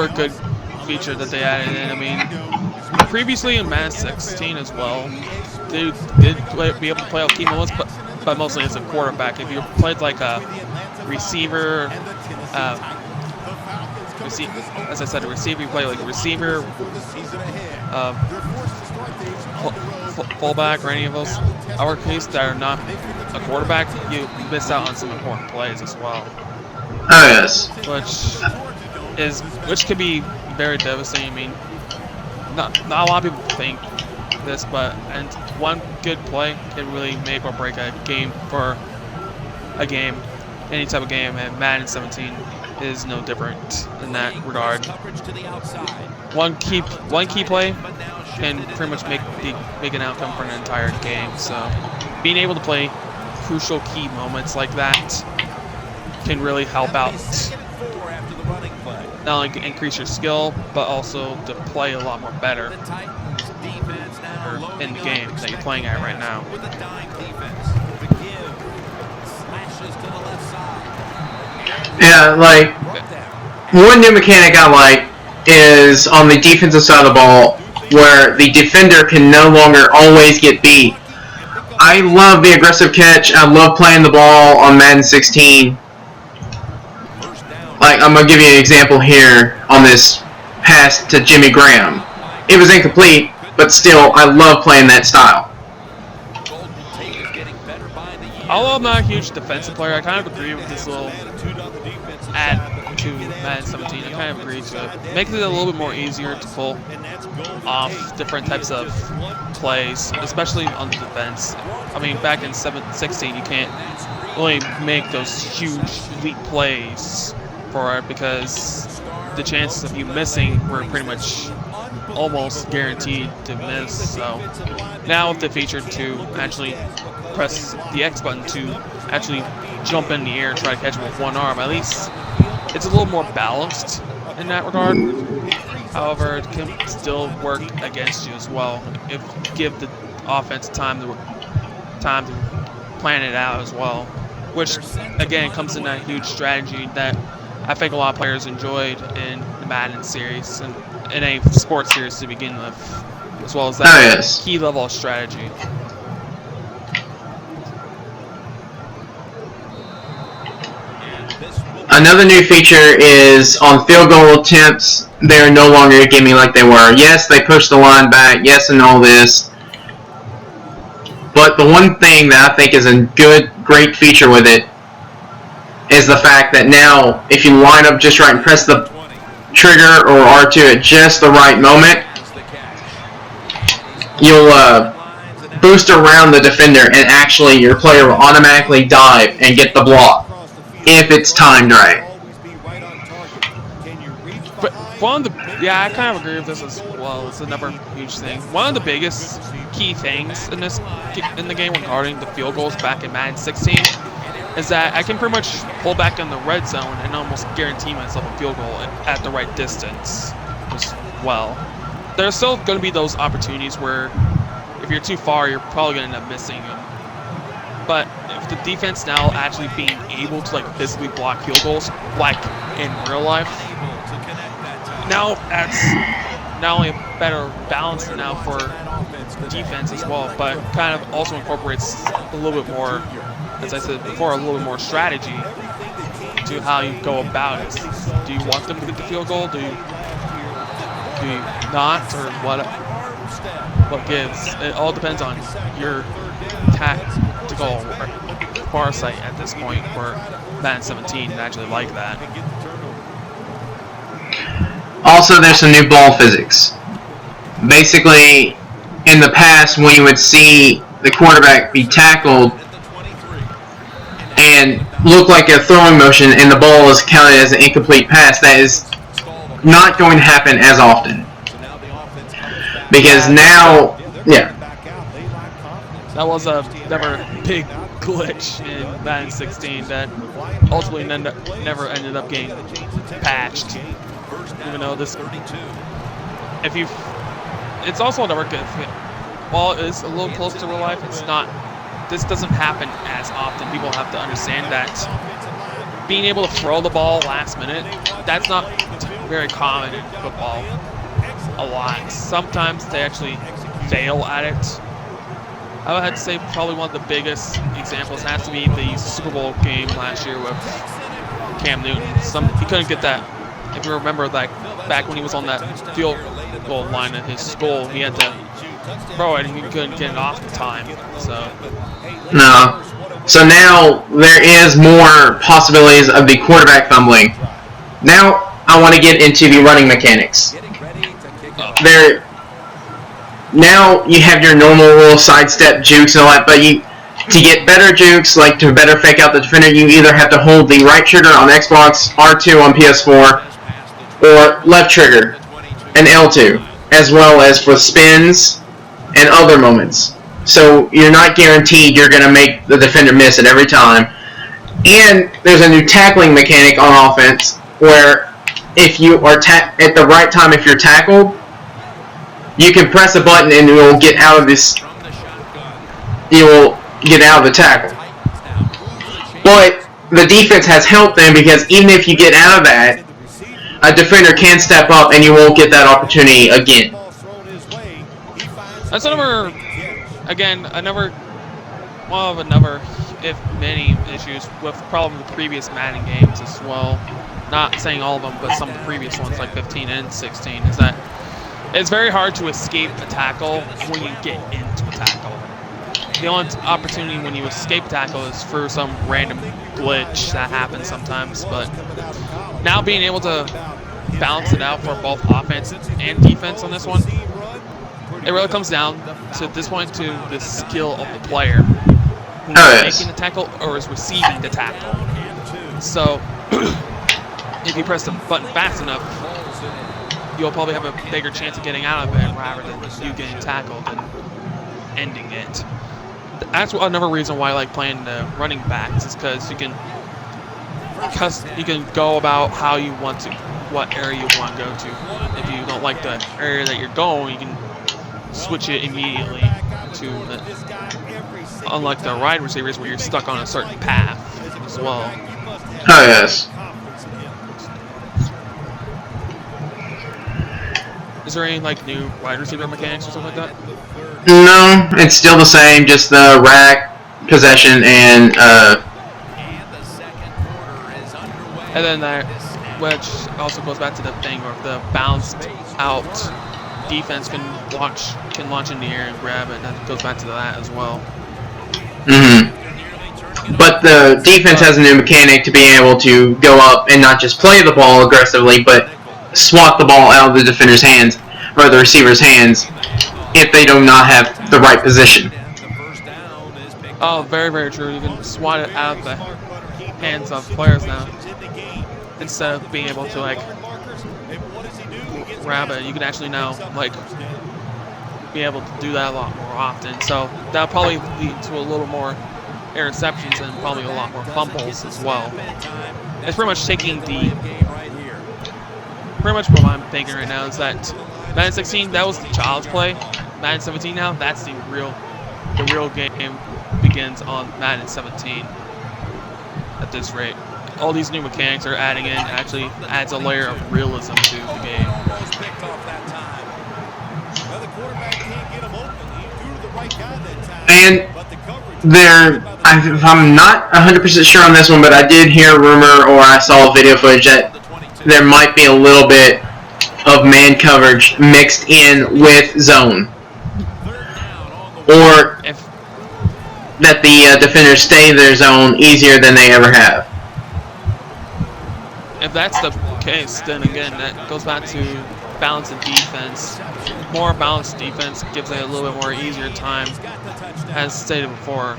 another good feature that they added in. I mean, previously in Madden 16 as well, they did be able to play out key moments, but mostly as a quarterback. If you played like a receiver, as I said, a receiver, you play like a receiver, fullback, or any of those our case that are not a quarterback, you miss out on some important plays as well. Oh yes. Which could be very devastating. I mean, not a lot of people think this, and one good play can really make or break a game any type of game, and Madden 17 is no different in that regard. One key play can pretty much make an outcome for an entire game. So being able to play crucial key moments like that can really help out, not only increase your skill, but also to play a lot more better in the game that you're playing at right now. Yeah, like, one new mechanic I like is on the defensive side of the ball, where the defender can no longer always get beat. I love the aggressive catch. I love playing the ball on Madden 16. Like, I'm going to give you an example here on this pass to Jimmy Graham. It was incomplete, but still, I love playing that style. Although I'm not a huge defensive player, I kind of agree with this little add to Madden 17. I kind of agree to it. Makes it a little bit more easier to pull off different types of plays, especially on the defense. I mean, back in 16, you can't really make those huge leap plays for it because the chances of you missing were pretty much almost guaranteed to miss. So now with the feature to actually press the X button to actually jump in the air and try to catch it with one arm, at least it's a little more balanced in that regard. However, it can still work against you as well if you give the offense time to plan it out as well, which again comes in that huge strategy that I think a lot of players enjoyed in the Madden series and in a sports series to begin with, as well as that key level of strategy. Another new feature is on field goal attempts, they're no longer a gimme like they were. Yes, they push the line back, yes, and all this. But the one thing that I think is a great feature with it is the fact that now, if you line up just right and press the trigger or R2 at just the right moment, you'll boost around the defender, and actually your player will automatically dive and get the block if it's timed right. But I kind of agree with this as well. It's another huge thing. One of the biggest key things in the game regarding the field goals back in Madden 16 is that I can pretty much pull back in the red zone and almost guarantee myself a field goal at the right distance as well. There's still going to be those opportunities where if you're too far, you're probably going to end up missing them. But if the defense now actually being able to like physically block field goals like in real life, now that's not only a better balance now for defense as well, but kind of also incorporates a little bit more, as I said before, a little bit more strategy to how you go about it. Do you want them to get the field goal? Do you not? Or what gives? It all depends on your tactical foresight at this point for Madden 17 and actually like that. Also, there's some new ball physics. Basically, in the past, when you would see the quarterback be tackled and look like a throwing motion and the ball is counted as an incomplete pass, that is not going to happen as often. Because now, that was another big glitch in Madden 16 that ultimately never ended up getting patched. Even though it's also another good thing. While it's a little close to real life, this doesn't happen as often. People have to understand that being able to throw the ball last minute, that's not very common in football a lot. Sometimes they actually fail at it. I would have to say probably one of the biggest examples has to be the Super Bowl game last year with Cam Newton. He couldn't get that. If you remember, like back when he was on that field goal line at his school, he had to throw it and he couldn't get it off the time. So no. So now there is more possibilities of the quarterback fumbling. Now I want to get into the running mechanics. Now you have your normal little sidestep jukes and all that, but to get better jukes, like to better fake out the defender, you either have to hold the right trigger on Xbox, R2 on PS4, or left trigger and L2, as well as for spins and other moments. So you're not guaranteed you're going to make the defender miss it every time. And there's a new tackling mechanic on offense where if you are at the right time, if you're tackled, you can press a button and you'll get out of this. You will get out of the tackle. But the defense has helped them because even if you get out of that, a defender can step up and you won't get that opportunity again. That's another, if many issues with probably the previous Madden games as well. Not saying all of them, but some of the previous ones like 15 and 16 is that it's very hard to escape a tackle when you get into a tackle. The only opportunity when you escape a tackle is for some random glitch that happens sometimes, but now being able to balance it out for both offense and defense on this one, it really comes down to this point to the skill of the player who is making the tackle or is receiving the tackle. So if you press the button fast enough, you'll probably have a bigger chance of getting out of it rather than you getting tackled and ending it. That's another reason why I like playing the running backs is because you can go about how you want to, what area you want to go to. If you don't like the area that you're going, you can switch it immediately to unlike the wide receivers where you're stuck on a certain path as well. Oh yes. Is there any like new wide receiver mechanics or something like that? No, it's still the same, just the rack, possession, and then that, which also goes back to the thing where the bounced out defense can launch in the air and grab it. That goes back to that as well. But the defense has a new mechanic to be able to go up and not just play the ball aggressively, but swat the ball out of the defender's hands or the receiver's hands if they do not have the right position. Oh, very, very true. You can swat it out of the hands of players now instead of being able to like grab it. You can actually now like be able to do that a lot more often. So that'll probably lead to a little more interceptions and probably a lot more fumbles as well. It's pretty much taking the. Pretty much what I'm thinking right now is that Madden 16, that was the child's play. Madden 17 now, that's the real game begins on Madden 17 at this rate. All these new mechanics are adding in actually adds a layer of realism to the game. And if I'm not 100% sure on this one, but I did hear a rumor or I saw video footage that there might be a little bit of man coverage mixed in with zone. Or that the defenders stay in their zone easier than they ever have. If that's the case, then again, that goes back to balance and defense. More balanced defense gives a little bit more easier time. As stated before,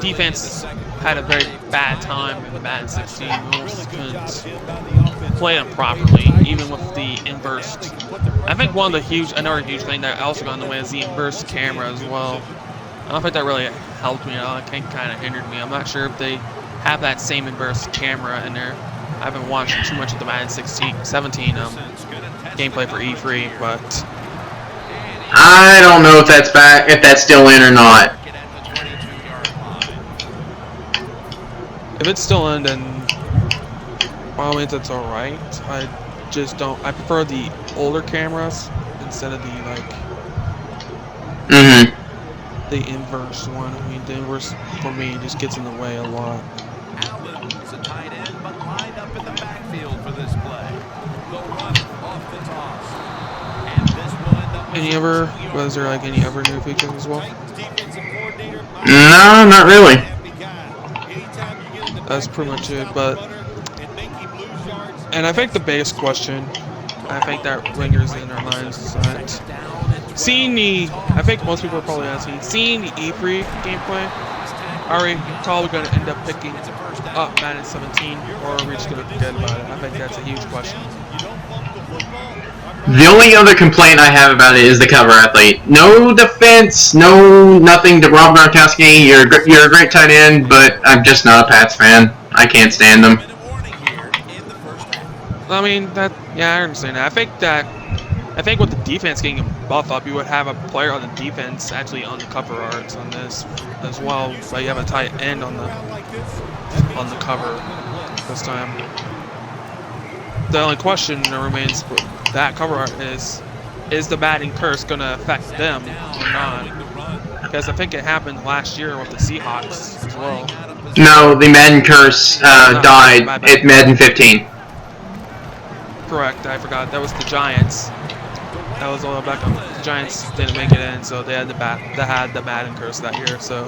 defense had a very bad time in the Madden 16. We almost couldn't play them properly, even with the inverse. I think another huge thing that also got in the way is the inverse camera as well. I don't think that really helped me at all. It kind of hindered me. I'm not sure if they have that same inverse camera in there. I haven't watched too much of the Madden 17 gameplay for E3, but I don't know if that's back, if that's still in or not. If it's still in, then by all means, it's alright. just don't. I prefer the older cameras instead of the like the inverse one. I mean, the inverse for me just gets in the way a lot. Allen's a tight end, but lined up in the backfield for this play. The run off the toss. And this one. Any other? Was there like any other new features as well? No, not really. That's pretty much it. But and I think the base question, I think that lingers in our minds is that seeing the, I think most people are probably asking, seeing the E3 gameplay, are we probably going to end up picking up Madden 17, or are we just going to forget about it? I think that's a huge question. The only other complaint I have about it is the cover athlete. No defense, no nothing to Rob Gronkowski. You're a great tight end, but I'm just not a Pats fan. I can't stand them. I mean, I understand that. I think with the defense getting a buff up, you would have a player on the defense actually on the cover art on this as well. So you have a tight end on the cover this time. The only question that remains with that cover art is the Madden curse going to affect them or not? Because I think it happened last year with the Seahawks as well. No, the Madden curse died at Madden 15. Correct, I forgot. That was the Giants. That was all back on. The Giants didn't make it in, so they had the Madden curse that year. So,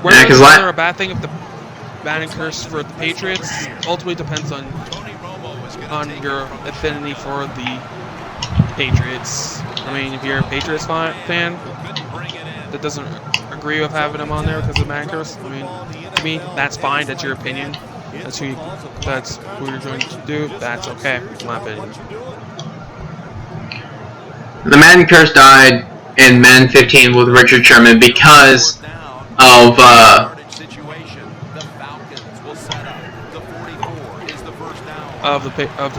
whether they're a bad thing if the Madden curse for the Patriots ultimately depends on your affinity for the Patriots. I mean, if you're a Patriots fan that doesn't agree with having them on there because of the Madden curse, I mean, to me, that's fine. That's your opinion. That's who you're going to do. That's okay, in my opinion. The Madden curse died in Madden 15 with Richard Sherman because of the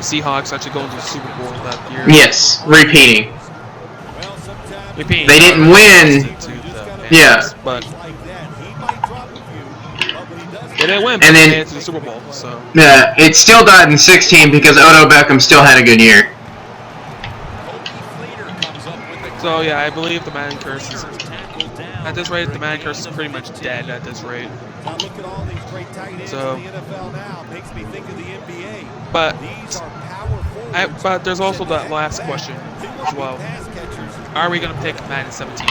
Seahawks actually going to the Super Bowl that year. Yes, repeating. They didn't win. Yeah. But they didn't win, but and they then, made it to the Super Bowl. So yeah, it still died in 16 because Odell Beckham still had a good year. So yeah, I believe the Madden curse is at this rate. The Madden curse is pretty much dead at this rate. So, but there's also that last question as well. Are we going to pick Madden 17?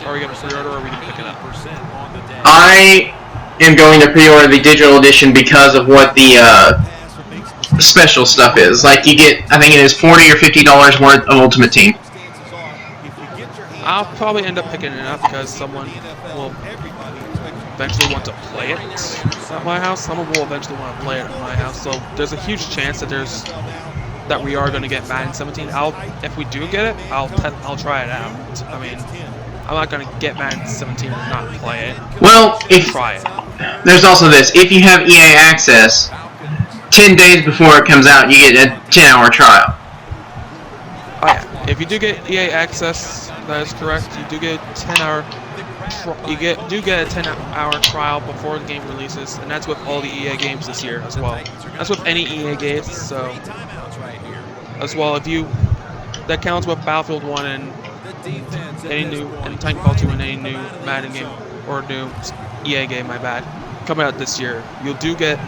Are we going to pre-order, or are we going to pick it up? I am going to pre-order the digital edition because of what the special stuff is. Like you get, I think it is $40 or $50 worth of Ultimate Team. I'll probably end up picking it up because someone will eventually want to play it at my house. Someone will eventually want to play it at my house. So there's a huge chance that we are going to get Madden 17. If we do get it, I'll try it out. I mean, I'm not going to get Madden 17 and not play it. Well, try it. There's also this. If you have EA Access, 10 days before it comes out, you get a 10-hour trial. Oh yeah. If you do get EA Access, that is correct. You do get 10-hour. You do get a 10-hour trial before the game releases, and that's with all the EA games this year as well. That's with any EA games. So as well, that counts with Battlefield 1 and Titanfall 2 and any new Madden game or new EA game. My bad. Coming out this year, you do get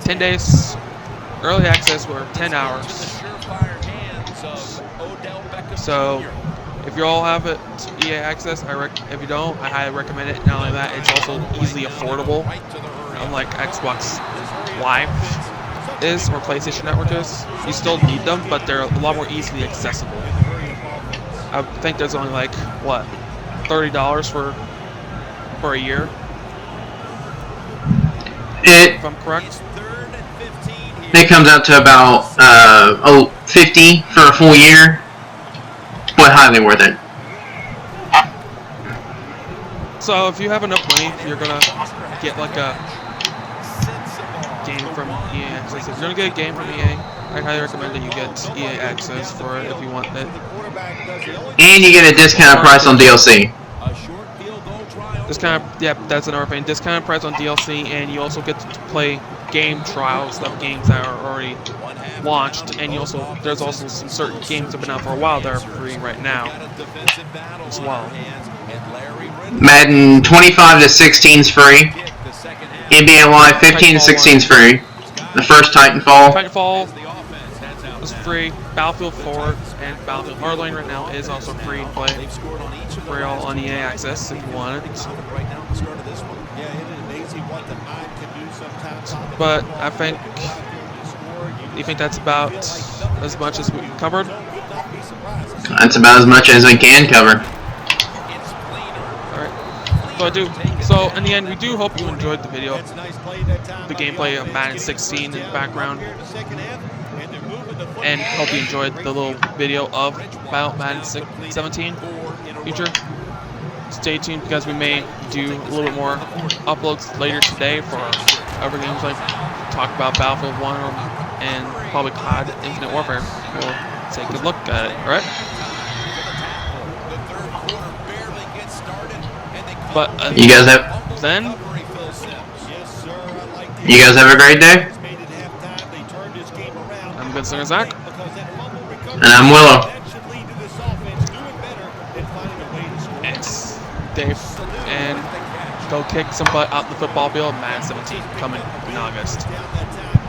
10 days early access for 10 hours. So, if you all have it, EA Access, if you don't, I highly recommend it. Not only that, it's also easily affordable, unlike Xbox Live is or PlayStation Network is. You still need them, but they're a lot more easily accessible. I think there's only like, what, $30 for a year? If I'm correct. It comes out to about $50 for a full year. But highly worth it. So if you have enough money, you're gonna get like a game from EA Access. If you're gonna get a game from EA, I highly recommend that you get EA Access for it if you want it. And you get a discounted price on DLC. That's another thing. Discounted price on DLC, and you also get to play game trials of games that are already launched, and there's also some certain games that have been out for a while that are free right now as well. Madden 25 to 16 is free. NBA Live 15 to 16 is free. The first Titanfall. Titanfall is free. Battlefield 4 and Battlefield Hardline right now is also free to play. Free all on EA Access if you want it. But I think, you think that's about as much as we covered? That's about as much as I can cover. Alright. So in the end, we do hope you enjoyed the video. The gameplay of Madden 16 in the background. And hope you enjoyed the little video about Madden 17 feature. Stay tuned because we may do a little bit more uploads later today for other games, like talk about Battlefield 1 and probably COD Infinite Warfare. We'll take a look at it, alright? But you guys have a great day. I'm Gunslinger Zach. And I'm Willow. It's Dave. And go kick some butt out in the football field. Madden 17 coming in August.